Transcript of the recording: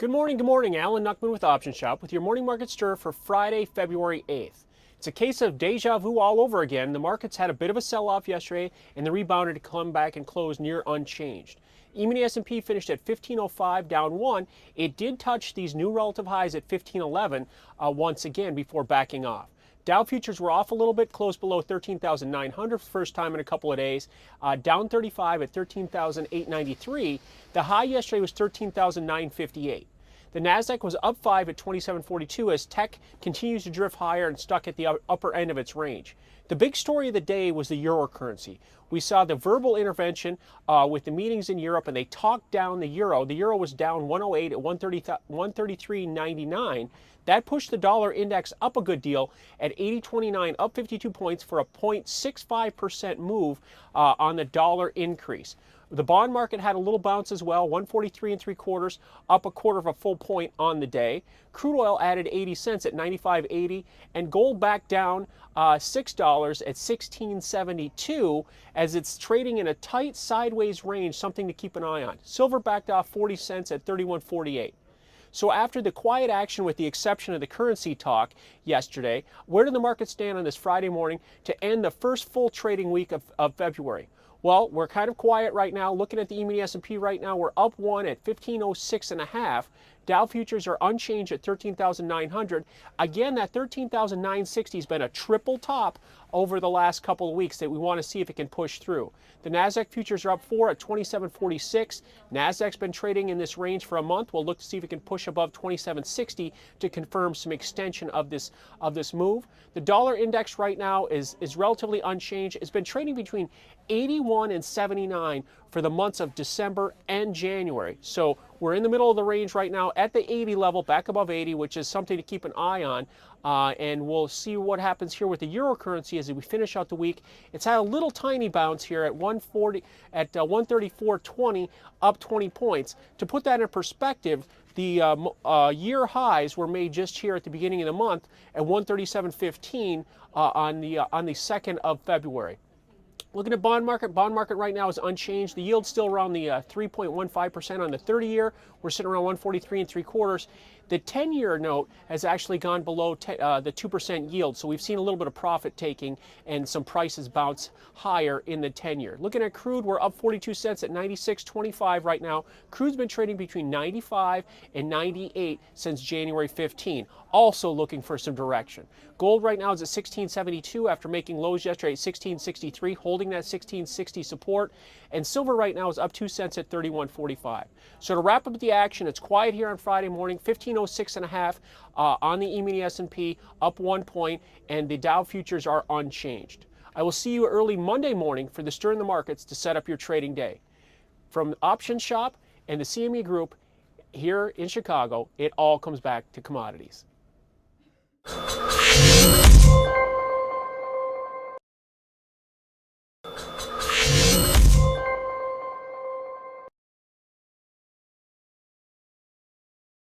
Good morning. Alan Nuckman with Option Shop with your morning market stir for Friday, February 8th. It's a case of deja vu all over again. The markets had a bit of a sell-off yesterday, and they rebounded to come back and close near unchanged. Emini S&P finished at 1505, down 1. It did touch these new relative highs at 1511 once again before backing off. Dow futures were off a little bit, closed below 13,900 for the first time in a couple of days, down 35 at 13,893. The high yesterday was 13,958. The Nasdaq was up 5 at 2742 as tech continues to drift higher and stuck at the upper end of its range. The big story of the day was the euro currency. We saw the verbal intervention with the meetings in Europe, and they talked down the euro. The euro was down 108 at 133.99. That pushed the dollar index up a good deal at 80.29, up 52 points for a 0.65% move on the dollar increase. The bond market had a little bounce as well, 143 3/4, up a quarter of a full point on the day. Crude oil added 80 cents at 95.80, and gold back down $6 at 16.72 as it's trading in a tight sideways range, something to keep an eye on. Silver backed off 40 cents at 31.48. So after the quiet action with the exception of the currency talk yesterday, where did the market stand on this Friday morning to end the first full trading week of February? Well, we're kind of quiet right now. Looking at the emini S&P right now, we're up 1 at 1506.5. Dow futures are unchanged at 13,900. Again, that 13,960 has been a triple top over the last couple of weeks that we want to see if it can push through. The Nasdaq futures are up 4 at 2746. Nasdaq's been trading in this range for a month. We'll look to see if it can push above 2760 to confirm some extension of this move. The dollar index right now is relatively unchanged. It's been trading between 81 and 79 for the months of December and January. So we're in the middle of the range right now at the 80 level, back above 80, which is something to keep an eye on. And we'll see what happens here with the euro currency as we finish out the week. It's had a little tiny bounce here at 134.20, up 20 points. To put that in perspective, the year highs were made just here at the beginning of the month at 137.15 on the 2nd of February. Looking at bond market right now is unchanged. The yield's still around the 3.15% on the 30-year. We're sitting around 143 3/4. The 10-year note has actually gone below the 2% yield, so we've seen a little bit of profit taking and some prices bounce higher in the 10-year. Looking at crude, we're up 42 cents at 96.25 right now. Crude's been trading between 95 and 98 since January 15. Also looking for some direction. Gold right now is at 16.72 after making lows yesterday at 16.63, holding that 16.60 support. And silver right now is up 2 cents at 31.45. So to wrap up the action, it's quiet here on Friday morning, 1506.5 on the emini S&P, up 1 point, and the Dow futures are unchanged. I will see you early Monday morning for the Stir in the Markets to set up your trading day. From Option Shop and the CME Group here in Chicago, it all comes back to commodities.